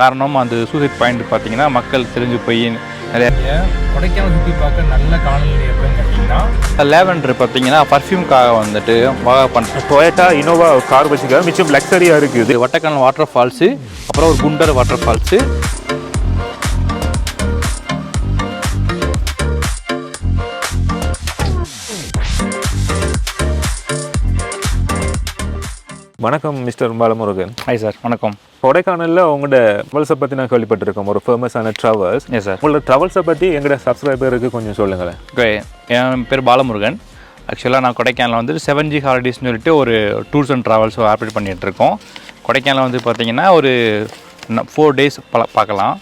காரணம் அந்த suicide point பார்த்தீங்கன்னா மக்கள் தெரிஞ்சு போய் நிறைய கொடைக்கானல் சுற்றி பார்க்க நல்ல காலநிலை எப்படின்னு கேட்டிங்கன்னா லேவெண்டர் பார்த்தீங்கன்னா பர்ஃப்யூம்காக வந்துட்டு டொயோட்டா இனோவா கார் வச்சுக்க மிச்சம் லக்ஸரியாக இருக்குது. வட்டக்கானல் வாட்டர் ஃபால்ஸு, அப்புறம் ஒரு குண்டர் வாட்டர் ஃபால்ஸு. வணக்கம் மிஸ்டர் பாலமுருகன். ஹாய் சார், வணக்கம். கொடைக்கானலில் உங்களோட ட்ராவல்ஸை பற்றி நான் கேள்விப்பட்டிருக்கோம், ஒரு ஃபேமஸான ட்ராவல்ஸ். Yes sir. உங்களோட ட்ராவல்ஸை பற்றி எங்களோட சப்ஸ்கிரைபருக்கு கொஞ்சம் சொல்லுங்களேன். ஓகே, என் பேர் பாலமுருகன். ஆக்சுவலாக நான் கொடைக்கானலில் வந்துட்டு 7G ஹாலிடேஸ்னு சொல்லிட்டு ஒரு டூர்ஸ் அண்ட் ட்ராவல்ஸ் ஆப்ரேட் பண்ணிகிட்ருக்கோம். கொடைக்கானல் வந்து பார்த்திங்கன்னா ஒரு 4 days பார்க்கலாம்.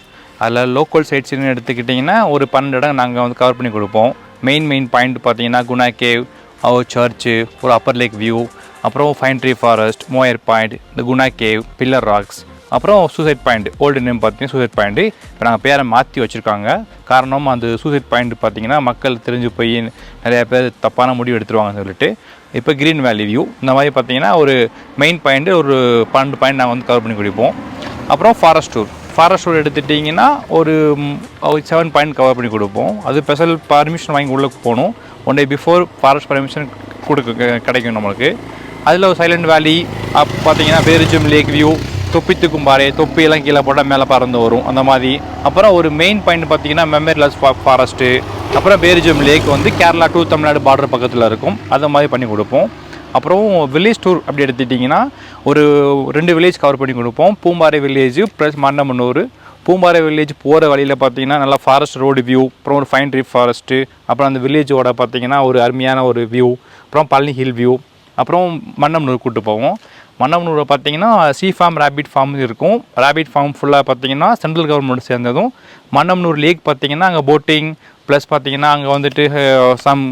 அதில் லோக்கல் சைட்ஸ்ன்னு எடுத்துக்கிட்டிங்கன்னா ஒரு 12 இடம் நாங்கள் வந்து கவர் பண்ணி கொடுப்போம். மெயின் பாயிண்ட் பார்த்திங்கன்னா குணா கேவ், சர்ச்சு, ஒரு அப்பர் லேக் வியூ, அப்புறம் fine tree forest, Moir point, இந்த குணா கேவ், பில்லர் ராக்ஸ், அப்புறம் சூசைட் பாயிண்ட். ஓல்டு நேம் பார்த்தீங்கன்னா சூசைட் பாயிண்ட்டு. இப்போ நாங்கள் பேரை மாற்றி வச்சுருக்காங்க. காரணம் அந்த சூசைட் பாயிண்ட் பார்த்திங்கன்னா மக்கள் தெரிஞ்சு போய் நிறையா பேர் தப்பான முடிவு எடுத்துருவாங்கன்னு சொல்லிட்டு இப்போ க்ரீன் வேலி வியூ இந்த மாதிரி பார்த்திங்கன்னா ஒரு மெயின் பாயிண்ட்டு ஒரு 12 பாயிண்ட் நாங்கள் வந்து கவர் பண்ணி கொடுப்போம். அப்புறம் ஃபாரஸ்ட் டூர் எடுத்துட்டிங்கன்னா ஒரு 7 பாயிண்ட் கவர் பண்ணி கொடுப்போம். அது ஸ்பெஷல் பர்மிஷன் வாங்கி உள்ளே போகணும். 1 day பிஃபோர் ஃபாரஸ்ட் பர்மிஷன் கிடைக்கும் நம்மளுக்கு. அதில் ஒரு சைலண்ட் வேலி பார்த்தீங்கன்னா பேரிஜம் லேக் வியூ, தொப்பி தூக்கும்பாறை, தொப்பியெல்லாம் கீழே போட்டால் மேலே பறந்து வரும் அந்த மாதிரி. அப்புறம் ஒரு மெயின் பாயிண்ட் பார்த்தீங்கன்னா மெமரிலஸ் ஃபாரஸ்ட்டு, அப்புறம் பேரிஜம் லேக் வந்து கேரளா டு தமிழ்நாடு பார்டர் பக்கத்தில் இருக்கும். அதை மாதிரி பண்ணி கொடுப்போம். அப்புறம் வில்லேஜ் டூர் அப்படி எடுத்துட்டிங்கன்னா ஒரு 2 வில்லேஜ் கவர் பண்ணி கொடுப்போம். Poombarai village plus Mannamanur. Poombarai village போகிற வழியில் பார்த்தீங்கன்னா நல்லா ஃபாரஸ்ட் ரோடு வியூ, அப்புறம் ஒரு ஃபைன் ட்ரீ ஃபாரஸ்ட்டு, அப்புறம் அந்த வில்லேஜோட பார்த்தீங்கன்னா ஒரு அருமையான ஒரு வியூ, அப்புறம் பழனி ஹில் வியூ, அப்புறம் மன்னமனூர் கூப்பிட்டு போவோம். மன்னமனூரை பார்த்தீங்கன்னா சீ ஃபார்ம், ரேபிட் ஃபார்ம் இருக்கும். ரேபிட் ஃபார்ம் ஃபுல்லாக பார்த்தீங்கன்னா சென்ட்ரல் கவர்மெண்ட் சேர்ந்ததும். மன்னமனூர் லேக் பார்த்தீங்கன்னா அங்கே போட்டிங் ப்ளஸ் பார்த்தீங்கன்னா அங்கே வந்துட்டு சம்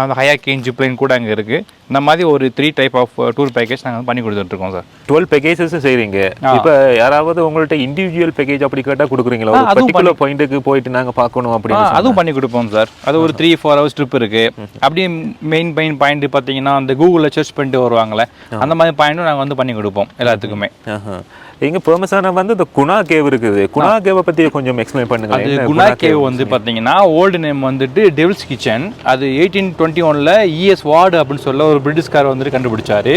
அந்த ஹயாக்கிங் ஜிப்லைன் கூட அங்கே இருக்குது. இந்த மாதிரி ஒரு 3 டைப் ஆஃப் டூர் பேக்கேஜ் நாங்கள் பண்ணி கொடுத்துட்ருக்கோம் சார். 12 பேக்கேஜஸ் செய்கிறீங்க. இப்போ யாராவது உங்கள்கிட்ட இண்டிவிஜுவல் பேக்கேஜ் அப்படி கேட்டால் கொடுக்குறீங்களா? பர்டிகுலர் பாயிண்ட்டுக்கு போயிட்டு நாங்கள் பார்க்கணும் அப்படின்னு அதுவும் பண்ணி கொடுப்போம் சார். அது ஒரு 3-4 hours ட்ரிப் இருக்குது. அப்படியே மெயின் பாயிண்ட் பார்த்தீங்கன்னா அந்த கூகுளில் சர்ச் பண்ணிட்டு வருவாங்களே அந்த மாதிரி பாயிண்ட்டும் நாங்கள் வந்து பண்ணி கொடுப்போம் எல்லாத்துக்குமே. இங்கே ஃபேமஸான வந்து இந்த குணா கேவ் இருக்குது. குணா கேவை பற்றி கொஞ்சம் எக்ஸ்பிளைன் பண்ணுங்க. அது குணா கேவ் வந்து பார்த்தீங்கன்னா ஓல்டு நேம் வந்துட்டு டெவில்ஸ் கிச்சன். அது 1821 ES வார்டு அப்படின்னு சொல்ல ஒரு பிரிட்டிஷ்கார் வந்துட்டு கண்டுபிடிச்சாரு.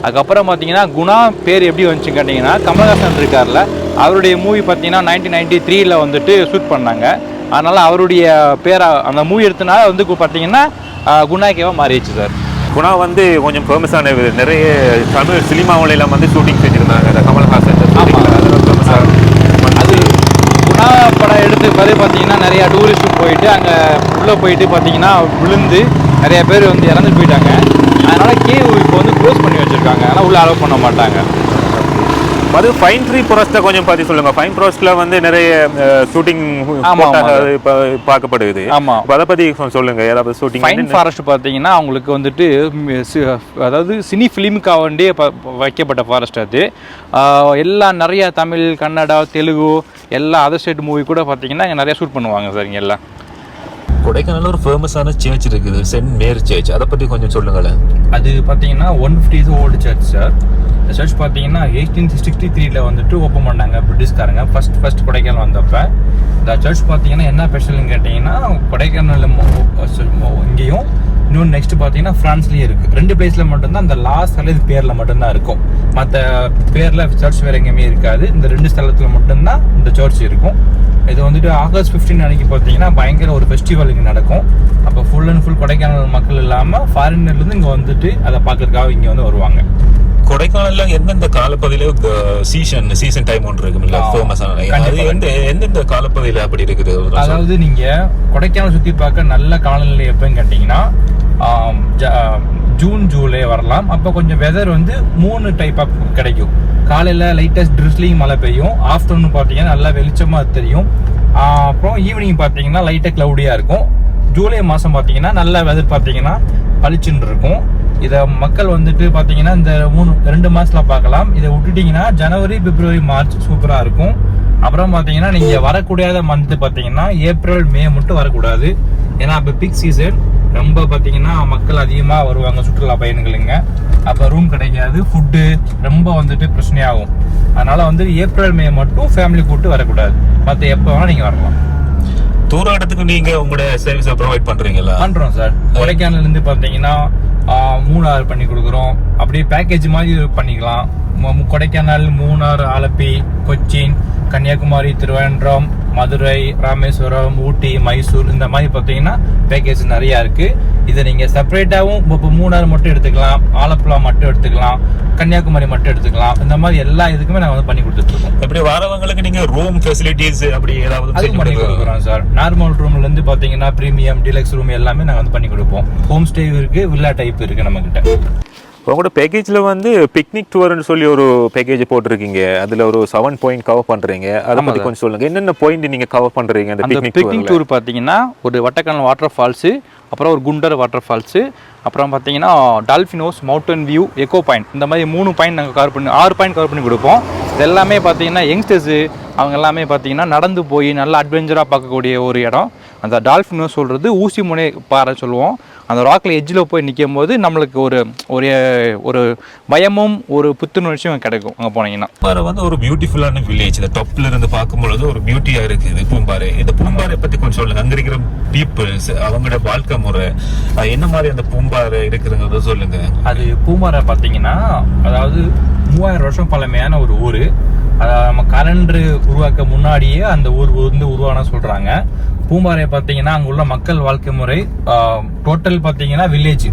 அதுக்கப்புறம் பார்த்தீங்கன்னா குணா பேர் எப்படி வந்துச்சு கேட்டிங்கன்னா கமல்ஹாசன் இருக்கார்ல, அவருடைய மூவி பார்த்தீங்கன்னா 1993 வந்துட்டு ஷூட் பண்ணாங்க. அதனால் அவருடைய பேரை அந்த மூவி எடுத்தனால வந்து பார்த்தீங்கன்னா குணா கேவாக மாறிடுச்சு சார். குணா வந்து கொஞ்சம் ஃபேமஸான நிறைய தமிழ் சினிமாவிலாம் வந்து ஷூட்டிங் செஞ்சுருந்தாங்க. அந்த கமல்ஹாசன் அது குணா படம் எடுத்து பிறகு பார்த்தீங்கன்னா நிறையா டூரிஸ்ட்டு போயிட்டு அங்கே உள்ளே போயிட்டு பார்த்தீங்கன்னா விழுந்து நிறைய பேர் வந்து இறந்து போயிட்டாங்க. அதனால் கேவ் இப்போ வந்து க்ளோஸ் பண்ணி வச்சுருக்காங்க. அதனால் உள்ளே அலோவ் பண்ண மாட்டாங்க. அது ஃபைன் ட்ரீ ஃபாரஸ்ட்டை கொஞ்சம் பற்றி சொல்லுங்கள். ஃபைன் ஃபாரஸ்ட்டில் வந்து நிறைய ஷூட்டிங் பார்க்கப்படுது. ஆமாம், அதை பற்றி சொல்லுங்கள். ஏதாவது ஷூட்டிங் ஃபைன் ஃபாரஸ்ட் பார்த்தீங்கன்னா அவங்களுக்கு வந்துட்டு அதாவது சினி ஃபிலிமுக்காக வேண்டிய வைக்கப்பட்ட ஃபாரஸ்ட். அது எல்லாம் நிறையா தமிழ், கன்னடா, தெலுங்கு எல்லா அதர் ஸ்டேட் மூவி கூட பார்த்தீங்கன்னா இங்கே நிறையா ஷூட் பண்ணுவாங்க சார். இங்கே எல்லாம் கொடைக்கானல் ஒரு ஃபேமஸான சர்ச் இருக்குது, சென்ட் மேரி சர்ச். அதை பற்றி கொஞ்சம் சொல்லுங்களேன். அது பார்த்தீங்கன்னா 150 years ஓல்டு சர்ச் சார். இந்த சர்ச் பார்த்தீங்கன்னா 1863 வந்துட்டு ஓப்பன் பண்ணாங்க பிரிட்டிஷ்காரங்க ஃபர்ஸ்ட் கொடைக்கானல் வந்தப்போ. இந்த சர்ச் பார்த்தீங்கன்னா என்ன ஸ்பெஷல்னு கேட்டிங்கன்னா கொடைக்கானல் இங்கேயும் இன்னொன்று நெக்ஸ்ட் பார்த்தீங்கன்னா ஃப்ரான்ஸ்லேயும் இருக்குது. 2 பிளேஸில் மட்டும்தான் இந்த லாஸ்ட் இது பேரில் மட்டும்தான் இருக்கும். மற்ற பேரில் சர்ச் வேறு எங்கேயுமே இருக்காது. இந்த 2 ஸ்தலத்தில் மட்டும்தான் இந்த சர்ச் இருக்கும். இது வந்துட்டு ஆகஸ்ட் 15 அன்னைக்கு பார்த்தீங்கன்னா பயங்கர ஒரு ஃபெஸ்டிவல் இங்கே நடக்கும். அப்போ ஃபுல் அண்ட் ஃபுல் கொடைக்கானல் மக்கள் இல்லாமல் ஃபாரினர்லேருந்து இங்கே வந்துட்டு அதை பார்க்கறதுக்காக இங்கே வந்து வருவாங்க. கொடைக்கானல்ல எந்தெந்த காலப்பகுதியில சீசன் டைம் ஒன்று இருக்குல்ல ஃபேமஸான, அது எந்தெந்த காலப்பகுதியில அப்படி இருக்குது? அதாவது நீங்க கொடைக்கானல் சுத்தி பார்க்க நல்ல காலநிலை எப்பன்னு கேட்டீங்கன்னா ஜூன் ஜூலை வரலாம். அப்போ கொஞ்சம் வெதர் வந்து 3 டைப் ஆஃப் கிடைக்கும். காலையில லைட்டஸ்ட் ட்ரிஸ்லிங் மழை பெய்யும். ஆஃப்டர்நூன் பார்த்தீங்கன்னா நல்லா வெளிச்சமா தெரியும். அப்புறம் ஈவினிங் பார்த்தீங்கன்னா லைட்டாக கிளவுடியா இருக்கும். ஜூலை மாதம் பார்த்தீங்கன்னா நல்ல வெதர் பார்த்தீங்கன்னா பளிச்சுன்னு இருக்கும். இதை மக்கள் வந்துட்டு பார்த்தீங்கன்னா இந்த 2 மாதத்தில் பார்க்கலாம். இதை விட்டுட்டிங்கன்னா ஜனவரி, பிப்ரவரி, மார்ச் சூப்பராக இருக்கும். அப்புறம் பார்த்தீங்கன்னா நீங்கள் வரக்கூடாத மந்த்து பார்த்தீங்கன்னா ஏப்ரல், மே மட்டும் வரக்கூடாது. ஏன்னா இப்போ பீக் சீசன் ரொம்ப பார்த்தீங்கன்னா மக்கள் அதிகமாக வருவாங்க, சுற்றுலா பயணிகளுங்க. அப்போ ரூம் கிடைக்காது, ஃபுட்டு ரொம்ப வந்துட்டு பிரச்சனையாகும். அதனால வந்து ஏப்ரல் மே மட்டும் ஃபேமிலி கூப்பிட்டு வரக்கூடாது, மற்ற எப்போ வேணால் நீங்கள் வரலாம். தூர இடத்துக்கு நீங்க உங்களோட சர்வீஸை ப்ரொவைட் பண்றீங்களா? பண்றோம் சார். கொடைக்கானல்ல இருந்து பாத்தீங்கன்னா மூணாறு பண்ணி கொடுக்குறோம், அப்படியே பேக்கேஜ் மாதிரி பண்ணிக்கலாம். கொடைக்கானல், மூணாறு, ஆலப்பி, கொச்சின், கன்னியாகுமரி, திருவனந்தபுரம், மதுரை, ராமேஸ்வரம், ஊட்டி, மைசூர், இந்த மாதிரி பார்த்தீங்கன்னா பேக்கேஜ் நிறையா இருக்கு. இதை நீங்கள் செப்பரேட்டாகவும் இப்போ மூணாறு மட்டும் எடுத்துக்கலாம், ஆலப்புழா மட்டும் எடுத்துக்கலாம், கன்னியாகுமரி மட்டும் எடுத்துக்கலாம். இந்த மாதிரி எல்லா இதுக்குமே நாங்கள் வந்து பண்ணி கொடுத்துருக்கோம். எப்படி வரவங்களுக்கு நீங்கள் ரூம் ஃபெசிலிட்டிஸ் அப்படி ஏதாவது அது பண்ணி கொடுக்குறோம் சார். நார்மல் ரூம்லேருந்து பார்த்தீங்கன்னா ப்ரீமியம், டிலக்ஸ் ரூம் எல்லாமே நாங்கள் வந்து பண்ணி கொடுப்போம். ஹோம் ஸ்டே இருக்குது, வில்லா டைப் இருக்குது நம்மக்கிட்ட. உங்களோட பேக்கேஜில் வந்து பிக்னிக் டூர்னு சொல்லி ஒரு பேக்கேஜ் போட்டிருக்கீங்க. அதில் ஒரு 7 பாயிண்ட் கவர் பண்ணுறீங்க. அதை பற்றி கொஞ்சம் சொல்லுங்கள். என்னென்ன பாயிண்ட் நீங்கள் கவர் பண்ணுறீங்க அந்த பிக்னிக் டூர்? பார்த்தீங்கன்னா ஒரு வட்டக்கானல் வாட்டர் ஃபால்ஸு, அப்புறம் ஒரு குண்டர் வாட்டர் ஃபால்ஸு, அப்புறம் பார்த்தீங்கன்னா Dolphin's Nose, mountain view, echo point, இந்த மாதிரி 3 பாயிண்ட் நாங்கள் கவர் பண்ணி 6 பாயிண்ட் கவர் பண்ணி கொடுப்போம். இது எல்லாமே பார்த்தீங்கன்னா யங்ஸ்டர்ஸு அவங்க எல்லாமே பார்த்தீங்கன்னா நடந்து போய் நல்லா அட்வென்ச்சராக பார்க்கக்கூடிய ஒரு இடம். அந்த டால்ஃபினோஸ் சொல்கிறது ஊசி முனை பாறை சொல்லுவோம். அந்த ராக்கில் எட்ஜில் போய் நிற்கும் போது நம்மளுக்கு ஒரு ஒரு பயமும் ஒரு புத்துணர்ச்சியும் கிடைக்கும் அங்கே போனீங்கன்னா. பூம்பாறை வந்து ஒரு பியூட்டிஃபுல்லான வில்லேஜ். இந்த டாப்ல இருந்து பார்க்கும்பொழுது ஒரு பியூட்டியா இருக்குது பூம்பாறை. இந்த பூம்பாறை பற்றி கொஞ்சம் சொல்லுங்க. அங்கே இருக்கிற பீப்புள்ஸ், அவங்களோட வாழ்க்கை முறை என்ன மாதிரி அந்த பூம்பாறை இருக்குதுங்கிறத சொல்லுங்க. அது பூம்பாறை பார்த்தீங்கன்னா அதாவது 3000 வருஷம் பழமையான ஒரு ஊர். அதாவது நம்ம கலண்டரு உருவாக்க முன்னாடியே அந்த ஊர் வந்து உருவான சொல்றாங்க. பூம்பாறை பார்த்தீங்கன்னா அங்கே உள்ள மக்கள் வாழ்க்கை முறை டோட்டல் பார்த்தீங்கன்னா வில்லேஜ்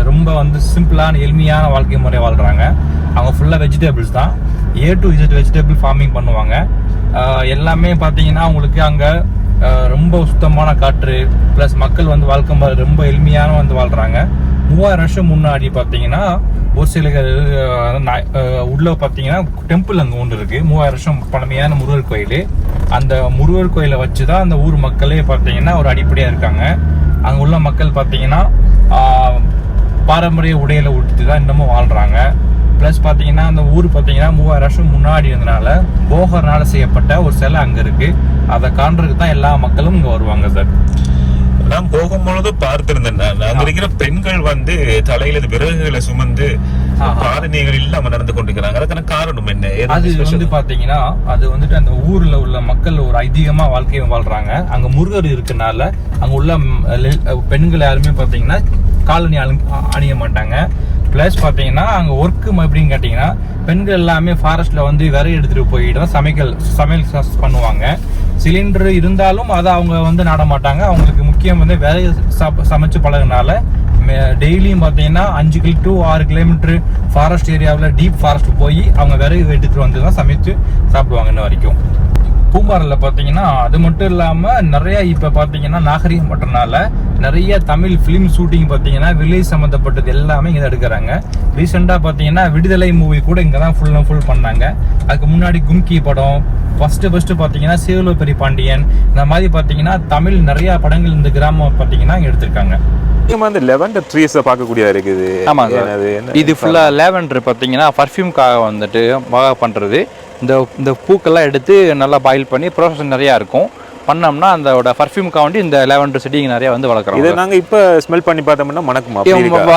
ரொம்ப வந்து சிம்பிளான எளிமையான வாழ்க்கை முறை வாழ்றாங்க. அவங்க ஃபுல்லாக வெஜிடபிள்ஸ் தான், A to Z vegetable farming பண்ணுவாங்க. எல்லாமே பார்த்தீங்கன்னா அவங்களுக்கு அங்கே ரொம்ப சுத்தமான காற்று ப்ளஸ் மக்கள் வந்து வாழ்க்கை முறை ரொம்ப எளிமையான வந்து வாழ்றாங்க. 3000 வருஷம் முன்னாடி பார்த்தீங்கன்னா ஒரு சில உள்ள பார்த்தீங்கன்னா டெம்பிள் அங்கே ஒன்று இருக்கு. 3000 வருஷம் பழமையான முருகர் கோயில். அந்த முருகர் கோயிலை வச்சு தான் அந்த ஊர் மக்களே பார்த்தீங்கன்னா ஒரு அடிப்படையாக இருக்காங்க. அங்கே உள்ள மக்கள் பார்த்தீங்கன்னா பாரம்பரிய உடையில உடுத்தி தான் இன்னமும் வாழ்றாங்க. ப்ளஸ் பார்த்தீங்கன்னா அந்த ஊர் பார்த்தீங்கன்னா 3000 வருஷம் முன்னாடி இருந்தனால போகர்னால செய்யப்பட்ட ஒரு சிலை அங்கே இருக்கு. அதை காண்றதுக்கு தான் எல்லா மக்களும் இங்கே வருவாங்க சார். நான் போகும்பொழுது பார்த்திருந்தேன், அங்க இருக்கிற பெண்கள் வந்து தலையில விறகுகளை சுமந்து பாதனைகள் இல்லாம நடந்து கொண்டிருக்கிறாங்க. அதுக்கான காரணம் என்ன? அது வந்து பாத்தீங்கன்னா அது வந்துட்டு அந்த ஊர்ல உள்ள மக்கள் ஒரு ஐதீகமா வாழ்க்கையை வாழ்றாங்க. அங்க முருகர் இருக்கனால அங்க உள்ள பெண்கள் யாருமே பாத்தீங்கன்னா காலனி அணிய மாட்டாங்க. பிளஸ் பாத்தீங்கன்னா அங்க ஒர்க்கு எப்படின்னு கேட்டீங்கன்னா பெண்கள் எல்லாமே ஃபாரஸ்ட்ல வந்து விறகு எடுத்துட்டு போயிட்டு தான் சமையல் பண்ணுவாங்க. சிலிண்டர் இருந்தாலும் அதை அவங்க வந்து நாட மாட்டாங்க. அவங்களுக்கு முக்கியம் வந்து விறகு சமைச்சு பழகுனால டெய்லியும் பார்த்தீங்கன்னா 5 to 6 கிலோமீட்டர் ஃபாரஸ்ட் ஏரியாவில் டீப் ஃபாரஸ்ட் போய் அவங்க விறகு எடுத்துட்டு வந்து தான் சமைச்சு சாப்பிடுவாங்க இன்ன வரைக்கும். பூம்பாறையில் பார்த்தீங்கன்னா அது மட்டும் இல்லாமல் நிறைய இப்போ பார்த்தீங்கன்னா நாகரிகம் பட்டனால நிறைய தமிழ் ஃபிலிம் ஷூட்டிங் பார்த்தீங்கன்னா வில்லேஜ் சம்மந்தப்பட்டது எல்லாமே இங்கே தான் எடுக்கிறாங்க. ரீசெண்டாக பார்த்தீங்கன்னா விடுதலை மூவி கூட இங்கே தான் ஃபுல் பண்ணாங்க. அதுக்கு முன்னாடி கும்கி படம், ஃபர்ஸ்ட் பார்த்தீங்கன்னா சேவலோ பெரிய பாண்டியன், இந்த மாதிரி பார்த்தீங்கன்னா தமிழ் நிறைய படங்கள் இந்த கிராமம் பார்த்தீங்கன்னா இங்கே எடுத்திருக்காங்க. அந்த லெவண்டர் ட்ரீஸை பார்க்கக்கூடிய இருக்குது. ஆமாம் சார், இது ஃபுல்லாக லேவண்டர் பார்த்தீங்கன்னா பர்ஃப்யூம்காக வந்துட்டு பண்ணுறது. இந்த பூக்கெல்லாம் எடுத்து நல்லா பாயில் பண்ணி ப்ராசஸ் நிறையா இருக்கும். பண்ணோம்னா அதோட பர்ஃப்யூம்காக வேண்டி இந்த லேவண்டர் செடி இங்கே நிறையா வந்து வளர்க்குறோம். இதை நாங்கள் இப்போ ஸ்மெல் பண்ணி பார்த்தோம்னா மணக்குமா?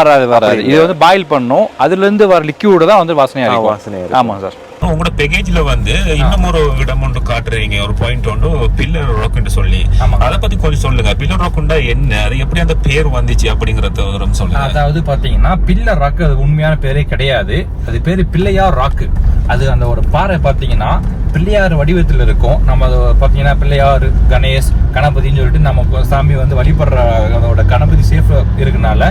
வராது. இது வந்து பாயில் பண்ணணும், அதுலேருந்து வர லிக்யூடு தான் வந்து வாசனையாக இருக்கும். ஆமாம் சார். உங்களோட பேக்கேஜ்ல வந்து இன்னும் ஒரு இடம் ஒன்று காட்டுறீங்க, ஒரு பாயிண்ட் ஒன்று பில்லர் ராக்னு சொல்லி. அதை பத்தி கொஞ்சம் சொல்லுங்க. பில்லர் ராக்னா என்ன, அது எப்படி அந்த பேர் வந்துச்சு அப்படிங்கறத சொல்லுங்க. அதாவது பாத்தீங்கன்னா பில்லர் ராக் அது உண்மையான பேரே கிடையாது. அது பேரு பிள்ளையார் ராக்கு. அது அந்த ஒரு பாறை பாத்தீங்கன்னா பிள்ளையார் வடிவத்தில் இருக்கும். நம்ம பாத்தீங்கன்னா பிள்ளையார், கணேஷ், கணபதினு சொல்லிட்டு நம்ம சாமி வந்து வழிபடுற அதோட கணபதி சேஃப் இருக்குனால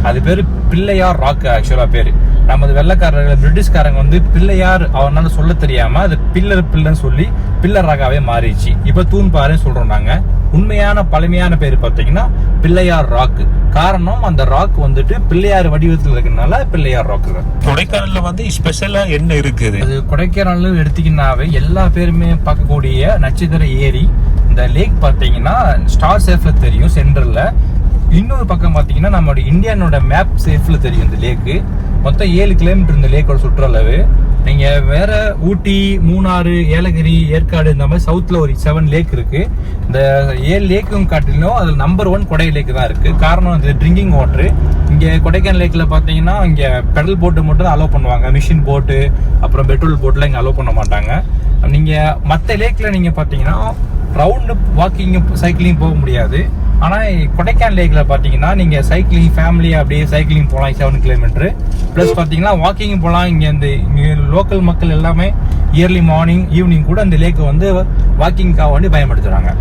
அது பேரு பிள்ளையார் ராக்கு. ஆக்சுவலா பேரு நமது வெள்ளக்காரர்கள் பிரிட்டிஷ்காரங்க வந்து பிள்ளையார் அவனால சொல்ல தெரியாம அது பில்லர் சொல்லி பில்லர் ராகாவே மாறிடுச்சு. இப்ப தூண் பாறைன்னு சொல்றோம் நாங்க. உண்மையான பழமையான பேர் பாத்தீங்கன்னா பிள்ளையார் ராக்கு. காரணம் அந்த ராக் வந்துட்டு பிள்ளையார் வடிவத்தில் இருக்கனால பிள்ளையார் ராக்கு. கொடைக்கானல்ல வந்து ஸ்பெஷலா என்ன இருக்குது? அது கொடைக்கானல் எடுத்தீங்கன்னாவே எல்லா பேருமே பார்க்கக்கூடிய நட்சத்திர ஏரி. இந்த லேக் பாத்தீங்கன்னா ஸ்டார் சேஃப்ல தெரியும் சென்டர்ல. இன்னொரு பக்கம் பாத்தீங்கன்னா நம்மளோட இந்தியானோட மேப் சேஃப்ல தெரியும் இந்த லேக்கு. மொத்தம் 7 கிலோமீட்டர் இந்த லேக்கோட சுற்றளவு. நீங்கள் வேற ஊட்டி, மூணாறு, ஏலகிரி, ஏற்காடு இந்த மாதிரி சவுத்தில் ஒரு 7 லேக் இருக்கு. இந்த 7 லேக்கும் காட்டிலும் அதில் நம்பர் 1 கொடை லேக் தான் இருக்கு. காரணம் அது ட்ரிங்கிங் வாட்ரு. இங்கே கொடைக்கானல் லேக்கில் பார்த்தீங்கன்னா இங்கே பெடல் போட்டு மட்டும் தான் அலோவ் பண்ணுவாங்க. மிஷின் போட்டு அப்புறம் பெட்ரோல் போட்டுலாம் இங்கே அலோவ் பண்ண மாட்டாங்க. நீங்கள் மற்ற லேக்கில் நீங்கள் பார்த்தீங்கன்னா ரவுண்டு வாக்கிங், சைக்கிளிங் போக முடியாது. ஆனால் கொடைக்கானல் லேக்கில் பார்த்தீங்கன்னா நீங்கள் சைக்கிளிங் ஃபேமிலியாக அப்படியே சைக்கிளிங் போகலாம் 7 கிலோமீட்டரு. ப்ளஸ் பார்த்தீங்கன்னா வாக்கிங் போகலாம். இங்கே லோக்கல் மக்கள் எல்லாமே இயர்லி மார்னிங், ஈவினிங் கூட அந்த லேக்கை வந்து வாக்கிங்காக வேண்டி பயன்படுத்துகிறாங்க.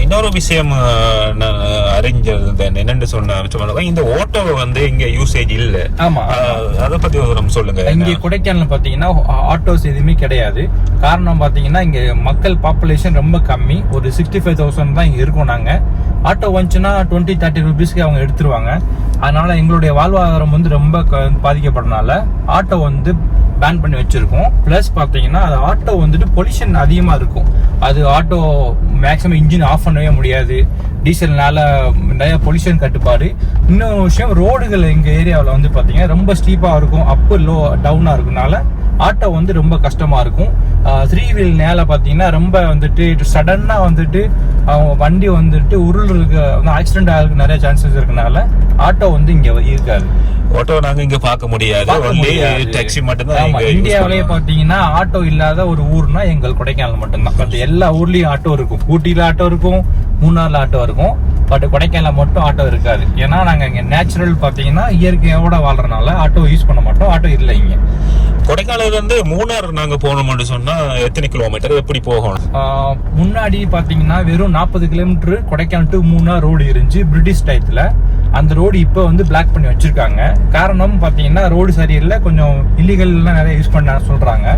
இன்னொரு விஷயம் நான் அறிஞ்சது என்னன்னு சொன்னா, இந்த ஓட்டோ வந்து இங்க யூசேஜ் இல்ல. ஆமா, அதை பத்தி நம்ம சொல்லுங்க. இங்க கொடைக்கானல் பாத்தீங்கன்னா ஆட்டோஸ் எதுவுமே கிடையாது. காரணம் பாத்தீங்கன்னா இங்க மக்கள் பாப்புலேஷன் ரொம்ப கம்மி. ஒரு 65,000 தான் இங்க இருக்கோம். நாங்க ஆட்டோ வந்துச்சுன்னா 20-30 ரூபீஸ்க்கு அவங்க எடுத்துருவாங்க. அதனால எங்களுடைய வாழ்வாதாரம் வந்து ரொம்ப பாதிக்கப்படுறதுனால ஆட்டோ வந்து பேன் பண்ணி வச்சிருக்கோம். பிளஸ் பாத்தீங்கன்னா அது ஆட்டோ வந்துட்டு பொல்யூஷன் அதிகமா இருக்கும். அது ஆட்டோ மேக்ஸிமம் இன்ஜின் ஆஃப் பண்ணவே முடியாது. டீசல்னால நிறைய பொல்யூஷன் கட்டுப்பாடு. இன்னொரு விஷயம், ரோடுகள் எங்க ஏரியாவில் வந்து பாத்தீங்கன்னா ரொம்ப ஸ்டீப்பா இருக்கும். அப்பு லோ டவுனா இருக்குனால ஆட்டோ வந்து ரொம்ப கஷ்டமா இருக்கும். 3 வீல் மேல பாத்தீங்கன்னா ரொம்ப வந்துட்டு சடனா வந்துட்டு அவங்க வண்டி வந்துட்டு உருளுக்கு ஆக்சிடென்ட் ஆகிறதுக்கு நிறைய சான்சஸ் இருக்கனால ஆட்டோ வந்து இங்க இருக்காது. ஆட்டோ நாங்க இங்க பார்க்க முடியாது. டாக்ஸி மட்டும் தான். இந்தியாவிலேயே பாத்தீங்கன்னா ஆட்டோ இல்லாத ஒரு ஊர்னா எங்கள் கொடைக்கானல் மட்டும்தான். பட் எல்லா ஊர்லயும் ஆட்டோ இருக்கும். ஊட்டியில ஆட்டோ இருக்கும், மூணாறுல ஆட்டோ இருக்கும். பட் கொடைக்கானல் மட்டும் ஆட்டோ இருக்காது. ஏன்னா நாங்க இங்க நேச்சுரல் பாத்தீங்கன்னா இயற்கையோட வாழ்றதுனால ஆட்டோ யூஸ் பண்ண மாட்டோம். ஆட்டோ இல்லை இங்க. கொடைக்கானல்ல இருந்து மூணாறு நாங்க போகணும்னு சொன்னா எத்தனை கிலோமீட்டர், எப்படி போகணும்? முன்னாடி பாத்தீங்கன்னா வெறும் 40 kilometre Kodaikanal to Munnar road இருந்துச்சு பிரிட்டிஷ் டயத்துல. அந்த ரோடு இப்போ வந்து பிளாக் பண்ணி வச்சிருக்காங்க. காரணம் பாத்தீங்கன்னா ரோடு சரியில்லை, கொஞ்சம் இல்லீகல்லாம் நிறைய யூஸ் பண்ண சொல்றாங்க.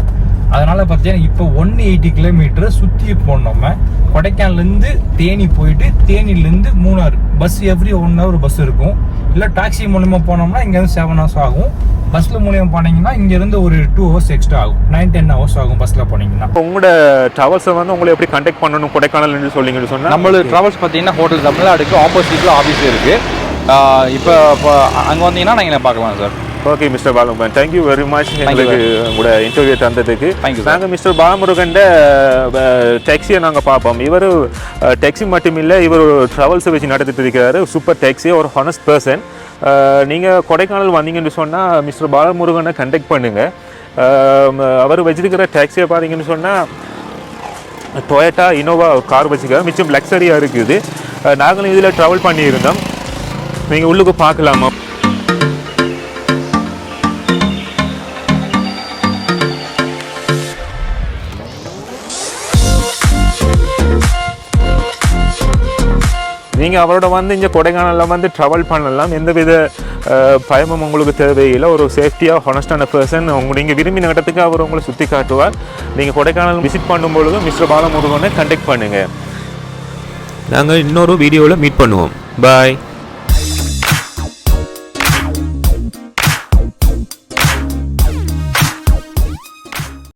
அதனால பாத்தீங்கன்னா இப்போ 180 கிலோமீட்டர் சுத்தி போனோம். கொடைக்கானல்ல இருந்து தேனி போயிட்டு தேனில இருந்து Munnar bus every 1 hour bus இருக்கும். இல்ல டாக்ஸி மூலமா போனோம்னா இங்க இருந்து 7 hours ஆகும். பஸ்ல மூலியம் போனீங்கன்னா இங்க இருந்து ஒரு 2 hours எக்ஸ்ட்ரா ஆகும். 9-10 hours ஆகும் பஸ்ல போனீங்கன்னா. உங்களோட டிராவல்ஸை வந்து உங்களை எப்படி கான்டாக்ட் பண்ணணும் கொடைக்கானல் சொல்லிங்கன்னு சொன்னா, நம்மளோட டிராவல்ஸ் பார்த்தீங்கன்னா ஹோட்டல் தமிழ்நாடுக்கு ஆப்போசிட்ல ஆஃபீஸ் இருக்கு. இப்போ அங்கே வந்தீங்கன்னா நீங்கள் பார்க்கலாம் sir. Okay mister Balamurugan, thank you very much எங்களுக்கு உங்களோட இன்டர்வியூ தந்ததுக்கு. நாங்கள் மிஸ்டர் பாலமுருகன் டாக்ஸியை நாங்கள் பார்ப்போம். இவர் டாக்ஸி மட்டும் இல்லை, இவர் ட்ராவல்ஸை வச்சு நடத்திட்டு இருக்கிறாரு. சூப்பர் டாக்ஸி, ஒரு ஹானஸ்ட் பர்சன். நீங்கள் கொடைக்கானல் வந்தீங்கன்னு சொன்னால் மிஸ்டர் பாலமுருகனை கண்டெக்ட் பண்ணுங்கள். அவர் வச்சிருக்கிற டாக்ஸியை பார்த்தீங்கன்னு சொன்னால் டொயோட்டா இனோவா கார் வச்சுக்க மிச்சம் லக்ஸரியாக இருக்குது. நாங்களும் இதில் ட்ராவல் பண்ணியிருந்தோம். நீங்கள் உள்ளுக்கு பார்க்கலாமா? நீங்கள் அவரோட வந்து இங்கே கொடைக்கானலில் வந்து ட்ராவல் பண்ணலாம். எந்தவித பயமும் உங்களுக்கு தேவையில்லை. ஒரு சேஃப்டியாக ஹானஸ்டான பர்சன். நீங்கள் விரும்பின இடத்துக்கு அவர் உங்களை சுற்றி காட்டுவார். நீங்கள் கொடைக்கானல் விசிட் பண்ணும்பொழுது மிஸ்டர் பாலமுருகனை கண்டெக்ட் பண்ணுங்கள். நாங்கள் இன்னொரு வீடியோவில் மீட் பண்ணுவோம். பாய்.